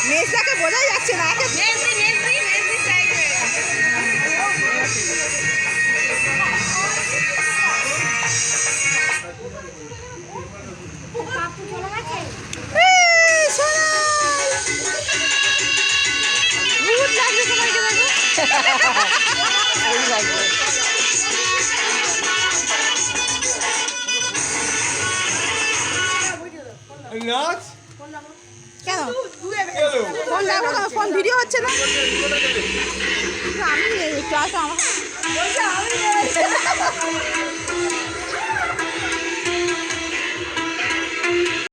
মেজদাকে বোঝাই যাচ্ছে না। কেন ফোন দেখো না, ফোন ভিডিও হচ্ছে না। আমি একটু আসো আমার